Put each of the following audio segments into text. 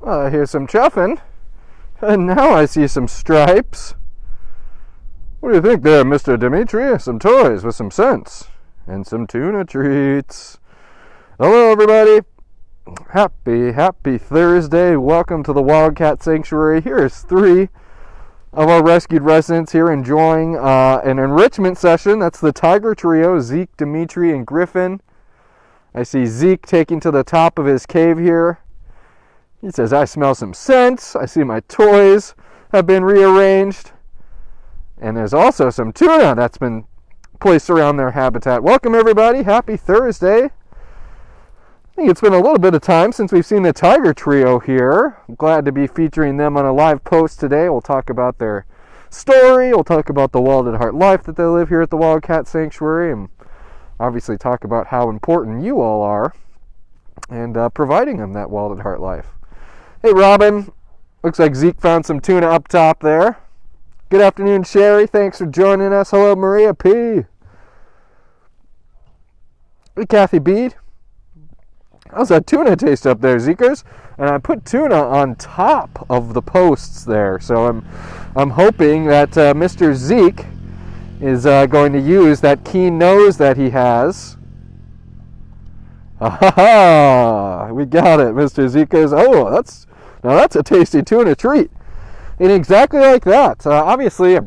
I hear some chuffing, and now I see some stripes. What do you think there, Mr. Dimitri? Some toys with some sense, and some tuna treats. Hello, everybody. Happy Thursday. Welcome to the Wildcat Sanctuary. Here's 3 of our rescued residents here enjoying an enrichment session. That's the Tiger Trio, Zeke, Dimitri, and Griffin. I see Zeke taking to the top of his cave here. He says, I smell some scents. I see my toys have been rearranged. And there's also some tuna that's been placed around their habitat. Welcome, everybody. Happy Thursday. I think it's been a little bit of time since we've seen the Tiger Trio here. I'm glad to be featuring them on a live post today. We'll talk about their story. We'll talk about the Wild at Heart life that they live here at the Wildcat Sanctuary. And obviously talk about how important you all are and providing them that Wild at Heart life. Hey, Robin. Looks like Zeke found some tuna up top there. Good afternoon, Sherry. Thanks for joining us. Hello, Maria P. Hey, Kathy Bede. How's that tuna taste up there, Zekers? And I put tuna on top of the posts there. So I'm hoping that Mr. Zeke is going to use that keen nose that he has. Ah, we got it, Mr. Zekers. Oh, that's a tasty tuna treat. And exactly like that. Obviously,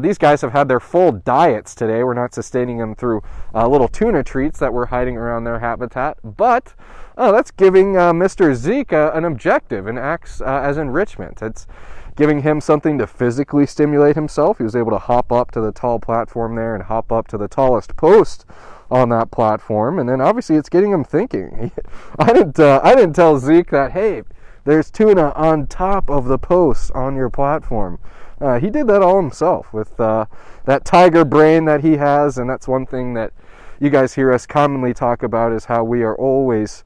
these guys have had their full diets today. We're not sustaining them through little tuna treats that we're hiding around their habitat. But that's giving Mr. Zeke an objective and acts as enrichment. It's giving him something to physically stimulate himself. He was able to hop up to the tall platform there and hop up to the tallest post on that platform. And then obviously it's getting him thinking. I didn't tell Zeke that, hey, there's tuna on top of the posts on your platform. He did that all himself with that tiger brain that he has. And that's one thing that you guys hear us commonly talk about, is how we are always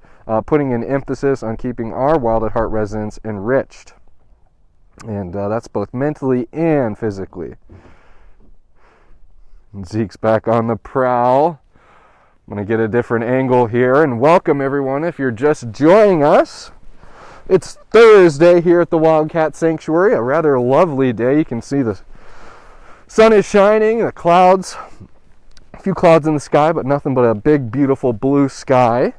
putting an emphasis on keeping our Wild at Heart residents enriched. And that's both mentally and physically. And Zeke's back on the prowl. I'm going to get a different angle here. And welcome, everyone, if you're just joining us. It's Thursday here at the Wildcat Sanctuary. A rather lovely day. You can see the sun is shining, the clouds, a few clouds in the sky, but nothing but a big, beautiful blue sky.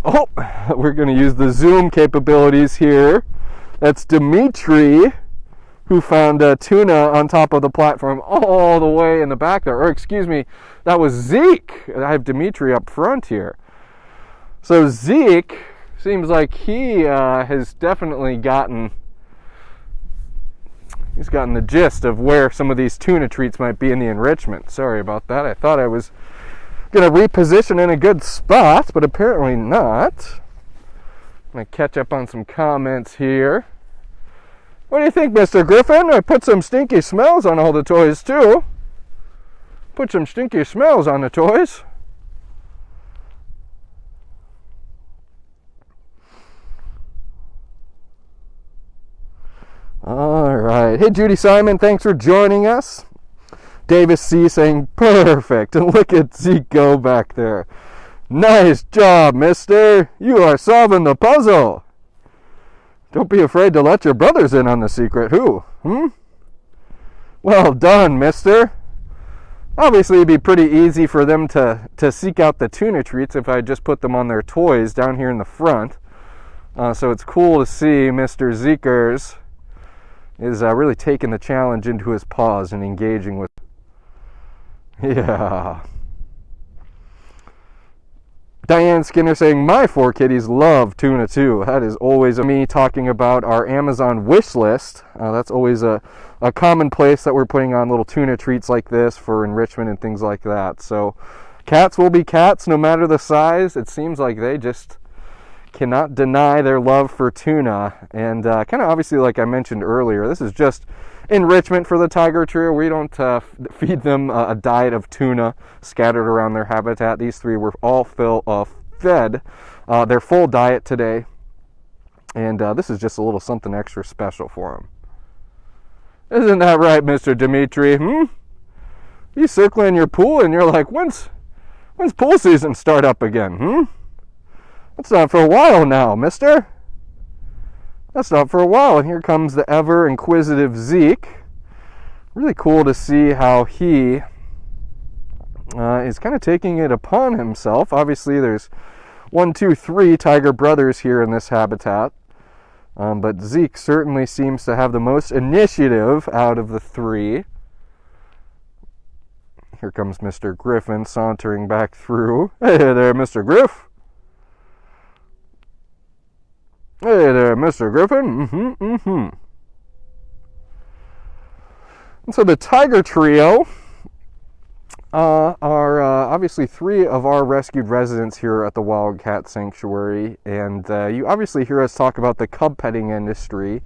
Oh, we're going to use the zoom capabilities here. That's Dimitri, who found tuna on top of the platform all the way in the back there. Or excuse me, that was Zeke. I have Dimitri up front here. So Zeke seems like he has definitely gotten the gist of where some of these tuna treats might be in the enrichment. Sorry about that. I thought I was going to reposition in a good spot, but apparently not. I'm going to catch up on some comments here. What do you think, Mr. Griffin? I put some stinky smells on all the toys, too. Put some stinky smells on the toys. All right. Hey, Judy Simon, thanks for joining us. Davis C saying, perfect. And look at Zeke go back there. Nice job, mister. You are solving the puzzle. Don't be afraid to let your brothers in on the secret. Who? Well done, mister. Obviously, it'd be pretty easy for them to seek out the tuna treats if I just put them on their toys down here in the front. So it's cool to see Mr. Zekers is really taking the challenge into his paws and engaging with. Yeah. Diane Skinner saying, my 4 kitties love tuna too. That is always me talking about our Amazon wish list. That's always a common place that we're putting on little tuna treats like this for enrichment and things like that. So cats will be cats no matter the size. It seems like they just cannot deny their love for tuna. And kind of obviously, like I mentioned earlier, this is just enrichment for the Tiger Trio. We don't feed them a diet of tuna scattered around their habitat. These 3 were all fed their full diet today. And this is just a little something extra special for them. Isn't that right, Mr. Dimitri? You circling your pool and you're like, when's pool season start up again? That's not for a while now, mister. That's not for a while. And here comes the ever inquisitive Zeke. Really cool to see how he is kind of taking it upon himself. Obviously, there's 1, 2, 3 tiger brothers here in this habitat. But Zeke certainly seems to have the most initiative out of the 3. Here comes Mr. Griffin sauntering back through. Hey there, Mr. Griff. Hey there, Mr. Griffin. And so the tiger trio are obviously 3 of our rescued residents here at the Wildcat Sanctuary. And you obviously hear us talk about the cub-petting industry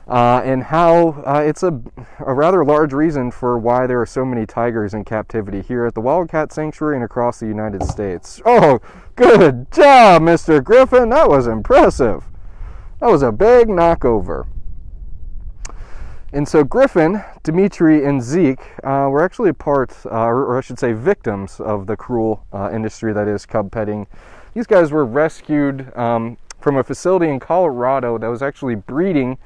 and how it's a rather large reason for why there are so many tigers in captivity here at the Wildcat Sanctuary and across the United States. Oh, good job, Mr. Griffin. That was impressive. That was a big knockover. And so Griffin, Dimitri, and Zeke were actually or I should say victims of the cruel industry that is cub petting. These guys were rescued from a facility in Colorado that was actually breeding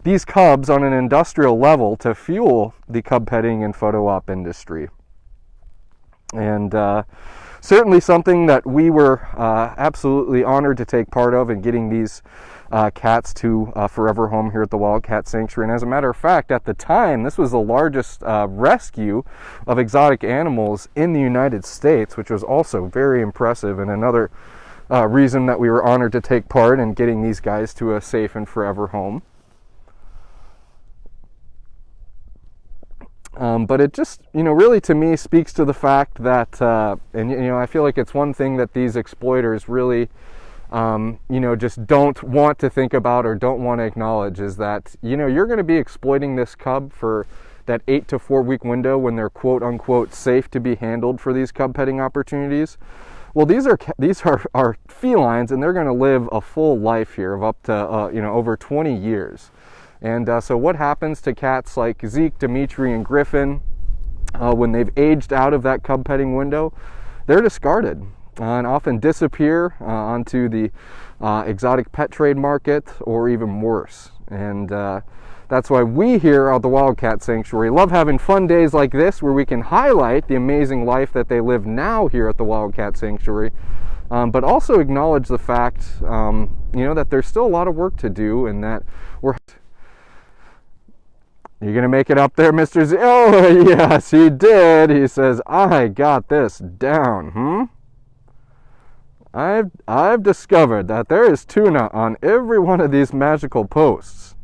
these cubs on an industrial level to fuel the cub petting and photo op industry. And certainly something that we were absolutely honored to take part of in getting these cats to forever home here at the Wildcat Sanctuary. And as a matter of fact, at the time, this was the largest rescue of exotic animals in the United States, which was also very impressive, and another reason that we were honored to take part in getting these guys to a safe and forever home. But it just, really to me speaks to the fact that, I feel like it's one thing that these exploiters really just don't want to think about or don't want to acknowledge, is that, you're going to be exploiting this cub for that 8 to 4 week window when they're quote unquote safe to be handled for these cub petting opportunities. Well, these are felines, and they're going to live a full life here of up to, over 20 years. And so what happens to cats like Zeke, Dimitri, and Griffin when they've aged out of that cub petting window? They're discarded and often disappear onto the exotic pet trade market, or even worse. And that's why we here at the Wildcat Sanctuary love having fun days like this, where we can highlight the amazing life that they live now here at the Wildcat Sanctuary, but also acknowledge the fact, that there's still a lot of work to do, and that we're... You gonna make it up there, Mr. Z? Oh, yes, he did. He says, I got this down, I've discovered that there is tuna on every one of these magical posts.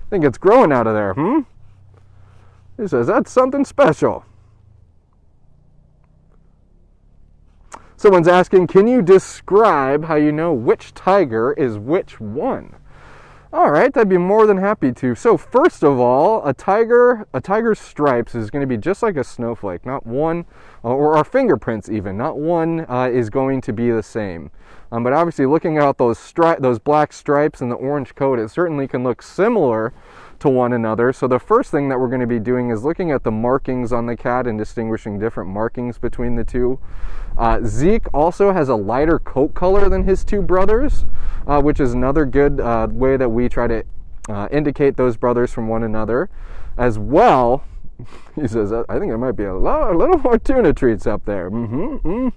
I think it's growing out of there, He says, that's something special. Someone's asking, can you describe how you know which tiger is which one? All right, I'd be more than happy to. So first of all, a tiger's stripes is going to be just like a snowflake. Not one, or our fingerprints even, not one is going to be the same. But obviously looking at those black stripes and the orange coat, it certainly can look similar to one another. So the first thing that we're going to be doing is looking at the markings on the cat and distinguishing different markings between the two. Zeke also has a lighter coat color than his 2 brothers, which is another good way that we try to indicate those brothers from one another. As well, he says, I think there might be a little more tuna treats up there. Look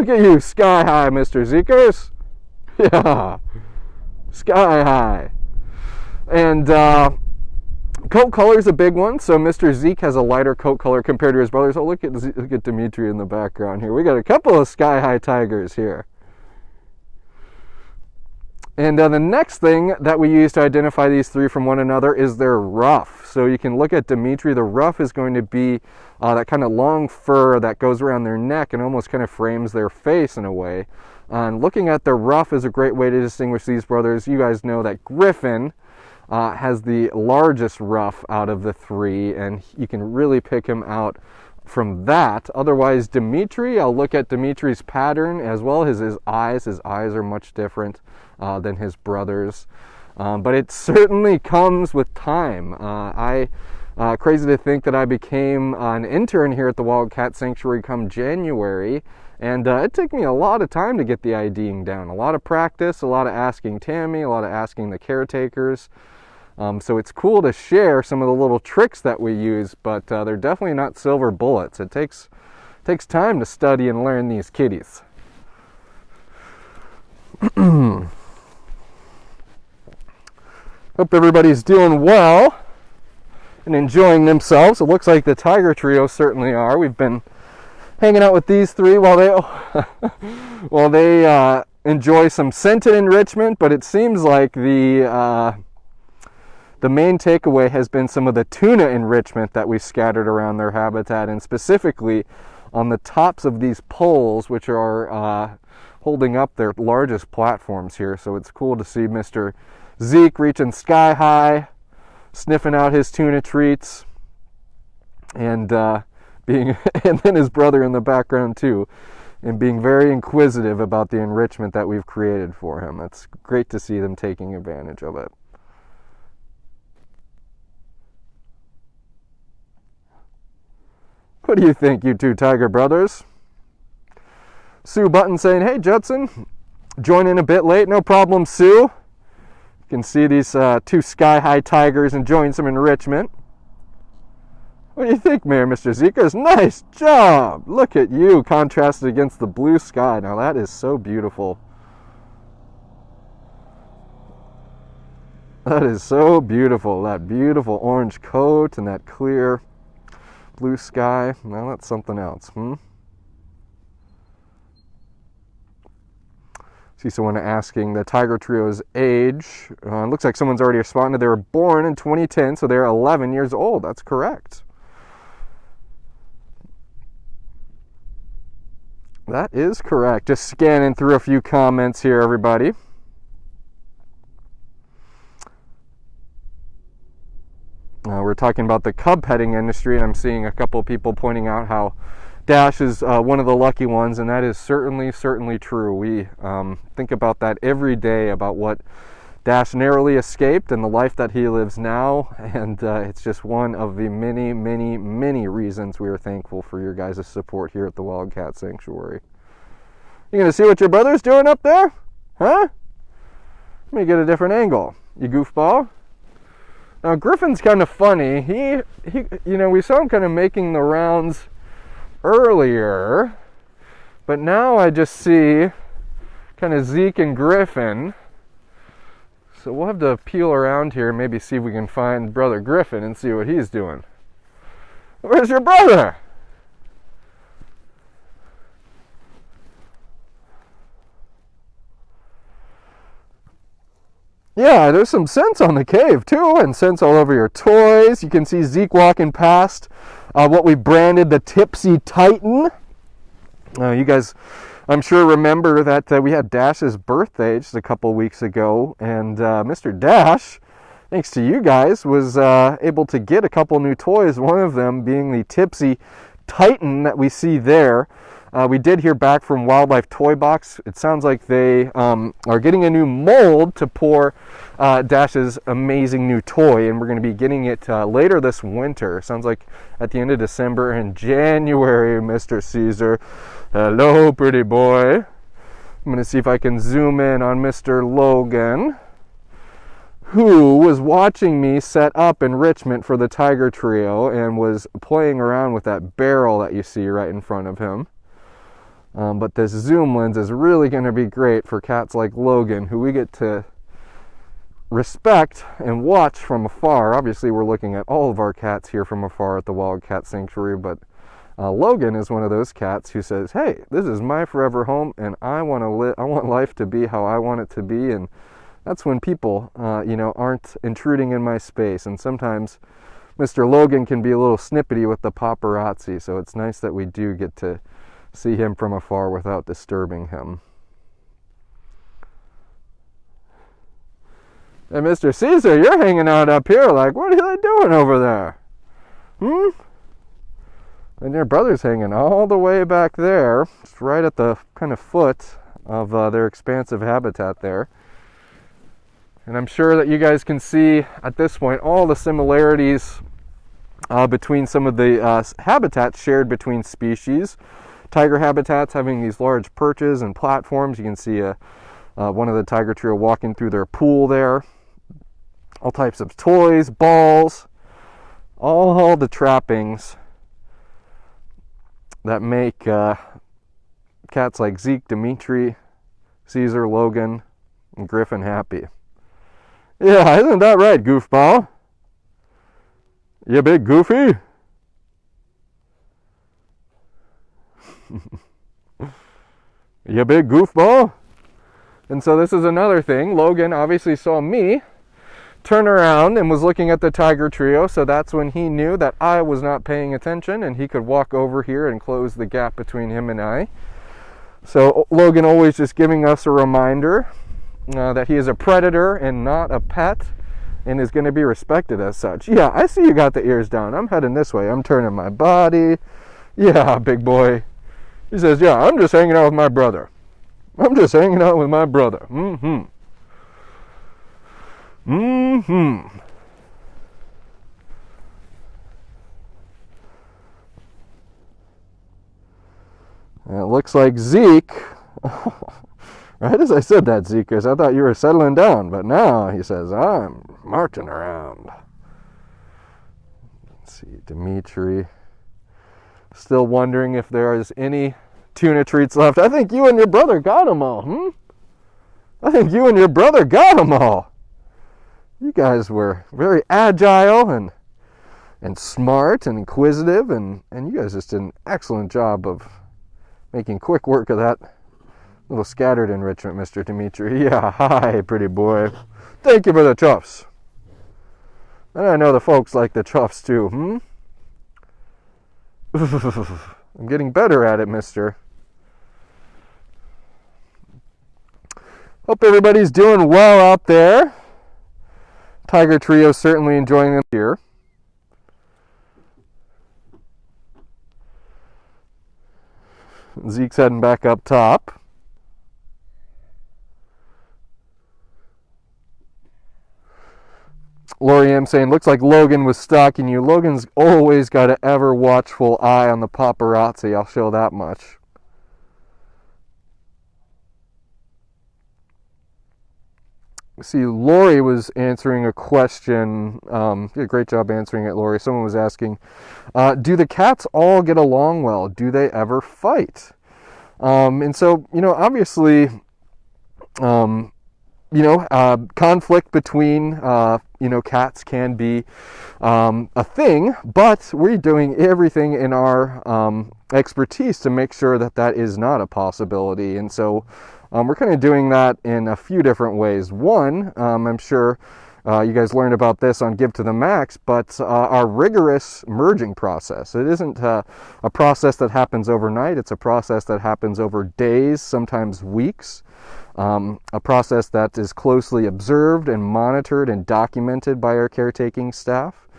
at you, sky high, Mr. Zekers. Yeah, sky high. And coat color is a big one. So Mr. Zeke has a lighter coat color compared to his brothers. Oh, look at Dimitri in the background here. We got a couple of sky-high tigers here. And the next thing that we use to identify these 3 from one another is their ruff. So you can look at Dimitri. The ruff is going to be that kind of long fur that goes around their neck and almost kind of frames their face in a way. And looking at the ruff is a great way to distinguish these brothers. You guys know that Griffin has the largest ruff out of the 3, and you can really pick him out from that. Otherwise, Dimitri, I'll look at Dimitri's pattern as well as his eyes. His eyes are much different than his brothers. But it certainly comes with time. Crazy to think that I became an intern here at the Wildcat Sanctuary come January, And it took me a lot of time to get the IDing down. A lot of practice, a lot of asking Tammy, a lot of asking the caretakers. So it's cool to share some of the little tricks that we use, but they're definitely not silver bullets. It takes time to study and learn these kitties. Hope everybody's doing well and enjoying themselves. It looks like the Tiger Trio certainly are. We've been hanging out with these three while they enjoy some scented enrichment, but it seems like the main takeaway has been some of the tuna enrichment that we scattered around their habitat, and specifically on the tops of these poles, which are holding up their largest platforms here. So it's cool to see Mr. Zeke reaching sky high, sniffing out his tuna treats, and and then his brother in the background too, and being very inquisitive about the enrichment that we've created for him. It's great to see them taking advantage of it. What do you think, you two tiger brothers? Sue Button saying, hey Judson, joining a bit late, no problem Sue. You can see these two sky-high tigers enjoying some enrichment. What do you think, Mayor Mr. Zekers? Nice job! Look at you, contrasted against the blue sky. Now that is so beautiful. That is so beautiful. That beautiful orange coat and that clear blue sky. Now that's something else, See someone asking the Tiger Trio's age. It looks like someone's already responded. They were born in 2010, so they're 11 years old. That's correct. That is correct. Just scanning through a few comments here, everybody. We're talking about the cub-petting industry, and I'm seeing a couple of people pointing out how Dash is one of the lucky ones, and that is certainly true. We think about that every day, about what Dash narrowly escaped and the life that he lives now, and it's just one of the many reasons we are thankful for your guys' support here at the Wildcat Sanctuary. You gonna see what your brother's doing up there? Huh? Let me get a different angle, you goofball. Now Griffin's kind of funny. He we saw him kind of making the rounds earlier, but now I just see kind of Zeke and Griffin. So we'll have to peel around here and maybe see if we can find Brother Griffin and see what he's doing. Where's your brother? Yeah, there's some scents on the cave too, and scents all over your toys. You can see Zeke walking past what we branded the Tipsy Titan. You guys, I'm sure, remember that we had Dash's birthday just a couple weeks ago, and Mr. Dash, thanks to you guys, was able to get a couple new toys, one of them being the Tipsy Titan that we see there. We did hear back from Wildlife Toy Box. It sounds like they are getting a new mold to pour Dash's amazing new toy, and we're going to be getting it later this winter. Sounds like at the end of December and January, Mr. Caesar. Hello, pretty boy. I'm going to see if I can zoom in on Mr. Logan, who was watching me set up enrichment for the Tiger Trio and was playing around with that barrel that you see right in front of him. But this zoom lens is really going to be great for cats like Logan, who we get to respect and watch from afar. Obviously, we're looking at all of our cats here from afar at the Wildcat Sanctuary, but Logan is one of those cats who says, hey, this is my forever home, and I want life to be how I want it to be. And that's when people, aren't intruding in my space. And sometimes Mr. Logan can be a little snippety with the paparazzi, so it's nice that we do get to see him from afar without disturbing him. And Mr. Caesar, you're hanging out up here, like, what are they doing over there? And your brother's hanging all the way back there, just right at the kind of foot of their expansive habitat there. And I'm sure that you guys can see at this point all the similarities between some of the habitats shared between species. tiger habitats having these large perches and platforms. You can see one of the tiger trio walking through their pool there. All types of toys, balls, all the trappings that make cats like Zeke, Dimitri, Caesar, Logan, and Griffin happy. Yeah, isn't that right, goofball? You big goofy? You big goofball? And so this is another thing. Logan obviously saw me turn around and was looking at the tiger trio, so that's when he knew that I was not paying attention and he could walk over here and close the gap between him and I. So Logan always just giving us a reminder that he is a predator and not a pet, and is going to be respected as such. Yeah, I see you got the ears down. I'm heading this way. I'm turning my body. Yeah, big boy. He says, yeah, I'm just hanging out with my brother. I'm just hanging out with my brother. Mm-hmm. Mm-hmm. And it looks like Zeke, right as I said that, Zeke, I thought you were settling down, but now he says, I'm marching around. Let's see, Dimitri, still wondering if there is any tuna treats left. I think you and your brother got them all, I think you and your brother got them all. You guys were very agile and smart and inquisitive, and you guys just did an excellent job of making quick work of that little scattered enrichment, Mr. Dimitri. Yeah, hi, pretty boy. Thank you for the chuffs. And I know the folks like the chuffs too, I'm getting better at it, mister. Hope everybody's doing well out there. Tiger Trio certainly enjoying them here. Zeke's heading back up top. Lori M saying, looks like Logan was stalking you. Logan's always got an ever watchful eye on the paparazzi, I'll show that much. See, Lori was answering a question. You did a great job answering it, Lori. Someone was asking, do the cats all get along well? Do they ever fight? And so, obviously, conflict between, cats can be a thing, but we're doing everything in our expertise to make sure that that is not a possibility. And so we're kind of doing that in a few different ways. One, I'm sure you guys learned about this on Give to the Max, but our rigorous merging process. It isn't a process that happens overnight. It's a process that happens over days, sometimes weeks. A process that is closely observed and monitored and documented by our caretaking staff.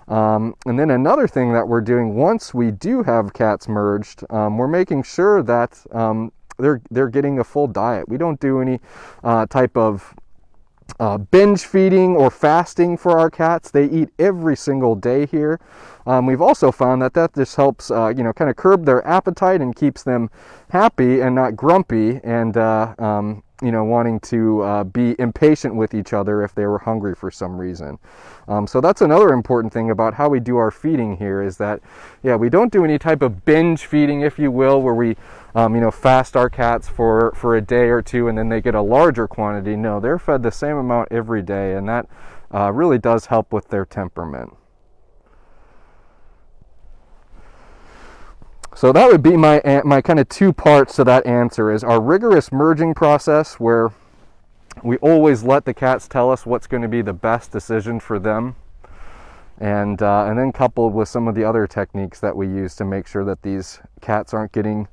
And then another thing that we're doing once we do have cats merged, we're making sure that they're getting a full diet. We don't do any type of binge feeding or fasting for our cats. They eat every single day here. We've also found that just helps, kind of curb their appetite and keeps them happy and not grumpy and, wanting to be impatient with each other if they were hungry for some reason. So that's another important thing about how we do our feeding here is that, we don't do any type of binge feeding, if you will, where we, fast our cats for a day or two and then they get a larger quantity. No, they're fed the same amount every day, and that really does help with their temperament. So that would be my kind of two parts to that answer is our rigorous merging process where we always let the cats tell us what's going to be the best decision for them. And then coupled with some of the other techniques that we use to make sure that these cats aren't getting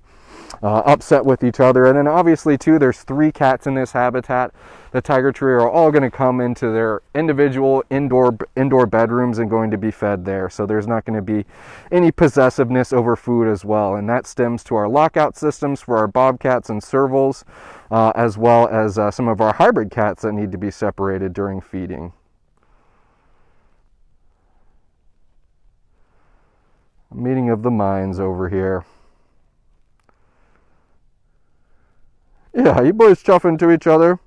upset with each other. And then obviously too, there's 3 cats in this habitat. The tiger trio are all going to come into their individual indoor bedrooms and going to be fed there. So there's not going to be any possessiveness over food as well. And that stems to our lockout systems for our bobcats and servals, as well as some of our hybrid cats that need to be separated during feeding. Meeting of the minds over here. Yeah, you boys chuffing to each other.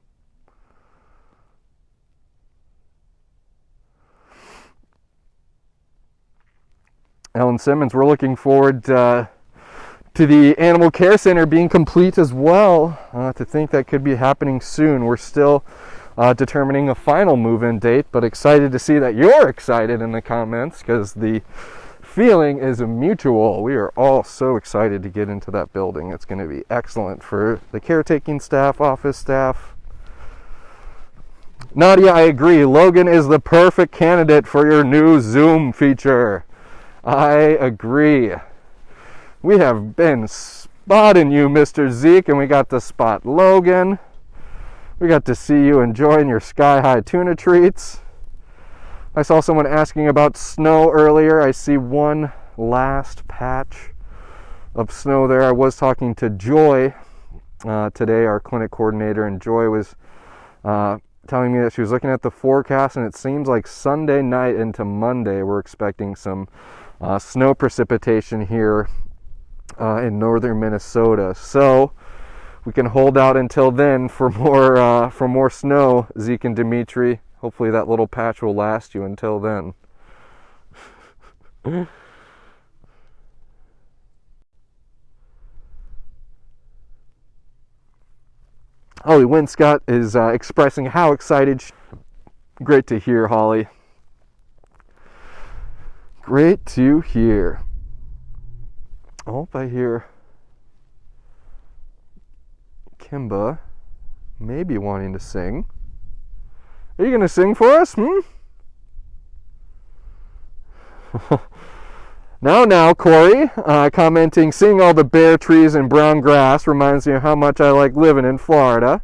Ellen Simmons, we're looking forward to the Animal Care Center being complete as well. To think that could be happening soon. We're still determining a final move-in date, but excited to see that you're excited in the comments, because the feeling is mutual. We are all so excited to get into that building. It's going to be excellent for the caretaking staff, office staff. Nadia, I agree. Logan is the perfect candidate for your new Zoom feature. I agree. We have been spotting you, Mr. Zeke, and we got to spot Logan. We got to see you enjoying your sky-high tuna treats. I saw someone asking about snow earlier. I see one last patch of snow there. I was talking to Joy today, our clinic coordinator, and Joy was telling me that she was looking at the forecast, and it seems like Sunday night into Monday we're expecting some snow precipitation here in northern Minnesota. So we can hold out until then for more snow, Zeke and Dimitri. Hopefully that little patch will last you until then. Holly Winscott is expressing how excited Great to hear, Holly. Great to hear. I hope I hear Kimba maybe wanting to sing. Are you going to sing for us? Now, Corey, commenting, seeing all the bare trees and brown grass reminds me of how much I like living in Florida.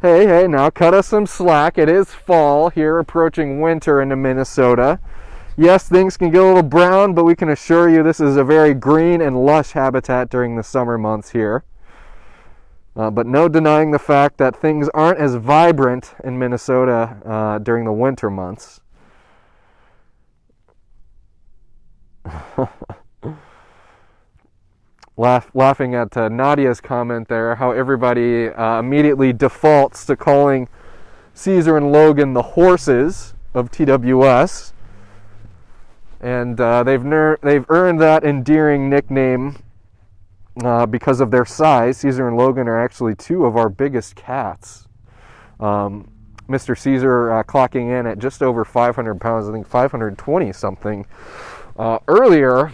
Hey, now cut us some slack. It is fall here, approaching winter into Minnesota. Yes, things can get a little brown, but we can assure you this is a very green and lush habitat during the summer months here. But no denying the fact that things aren't as vibrant in Minnesota during the winter months. Laughing at Nadia's comment there, how everybody immediately defaults to calling Caesar and Logan the horses of TWS. And they've earned that endearing nickname because of their size. Caesar and Logan are actually two of our biggest cats. Mr. Caesar clocking in at just over 500 pounds, I think 520 something. Earlier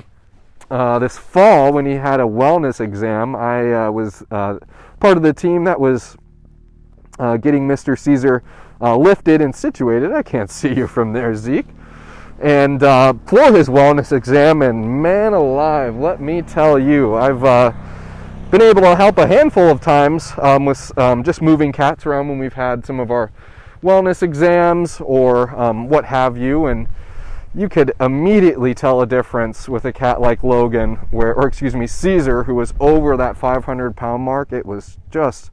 this fall, when he had a wellness exam, I was part of the team that was getting Mr. Caesar lifted and situated. I can't see you from there, Zeke. And for his wellness exam, and man alive, let me tell you, I've been able to help a handful of times with just moving cats around when we've had some of our wellness exams or what have you, and you could immediately tell a difference with a cat like Logan, Caesar, who was over that 500-pound mark. It was just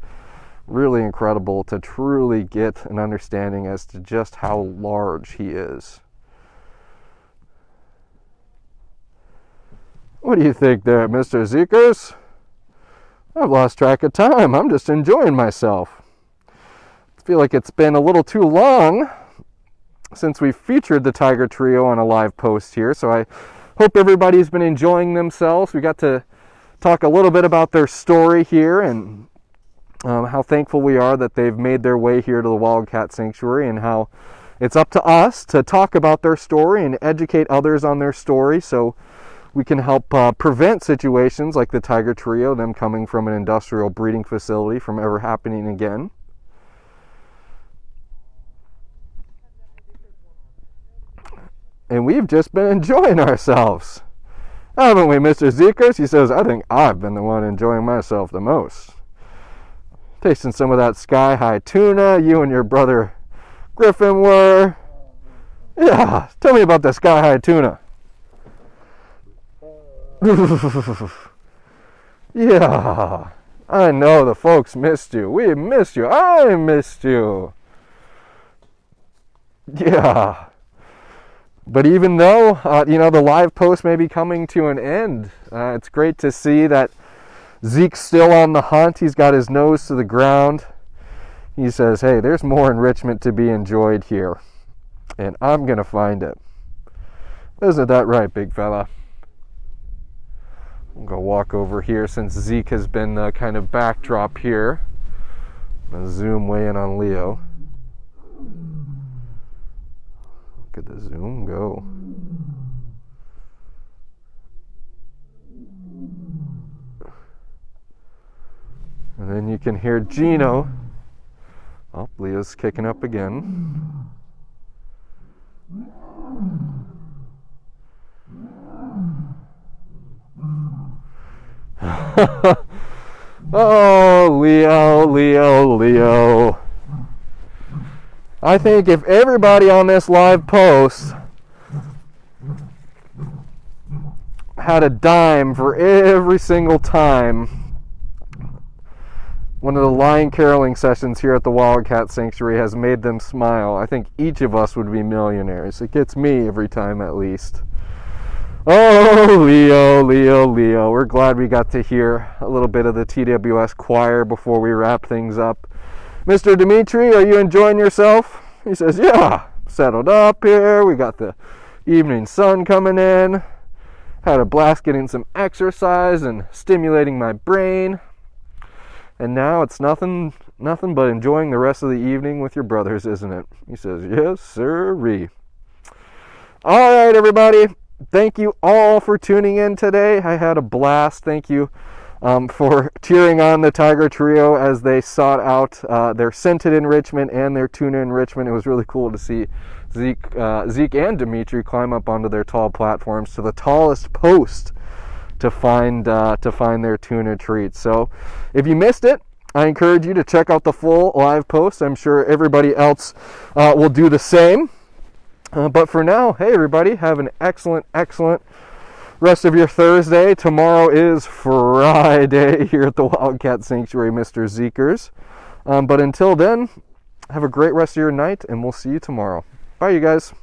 really incredible to truly get an understanding as to just how large he is. What do you think there, Mr. Zekers? I've lost track of time. I'm just enjoying myself. I feel like it's been a little too long since we featured the Tiger Trio on a live post here, so I hope everybody's been enjoying themselves. We got to talk a little bit about their story here and how thankful we are that they've made their way here to the Wildcat Sanctuary, and how it's up to us to talk about their story and educate others on their story so we can help prevent situations like the Tiger Trio, them coming from an industrial breeding facility, from ever happening again. And we've just been enjoying ourselves, haven't we, Mr. Zekers? He says, I think I've been the one enjoying myself the most. Tasting some of that sky-high tuna you and your brother Griffin were. Yeah, tell me about the sky-high tuna. Yeah, I know the folks missed you. We missed you. I missed you. Yeah. But even though, the live post may be coming to an end, it's great to see that Zeke's still on the hunt. He's got his nose to the ground. He says, hey, there's more enrichment to be enjoyed here, and I'm going to find it. Isn't that right, big fella? I'm going to walk over here since Zeke has been the kind of backdrop here. I'm going to zoom way in on Leo. Look at the zoom go. And then you can hear Gino. Oh, Leo's kicking up again. Oh, Leo, Leo, Leo. I think if everybody on this live post had a dime for every single time one of the line caroling sessions here at the Wildcat Sanctuary has made them smile, I think each of us would be millionaires. It gets me every time at least. Oh, Leo, Leo, Leo. We're glad we got to hear a little bit of the TWS choir before we wrap things up. Mr. Dimitri, are you enjoying yourself? He says, yeah, settled up here. We got the evening sun coming in. Had a blast getting some exercise and stimulating my brain. And now it's nothing but enjoying the rest of the evening with your brothers, isn't it? He says, yes, sirree. All right, everybody. Thank you all for tuning in today. I had a blast. Thank you for cheering on the Tiger Trio as they sought out their scented enrichment and their tuna enrichment. It was really cool to see Zeke and Dimitri climb up onto their tall platforms to the tallest post to find their tuna treats. So if you missed it, I encourage you to check out the full live post. I'm sure everybody else will do the same. But for now, hey everybody, have an excellent rest of your Thursday. Tomorrow is Friday here at the Wildcat Sanctuary, Mr. Zekers. But until then, have a great rest of your night, and we'll see you tomorrow. Bye, you guys.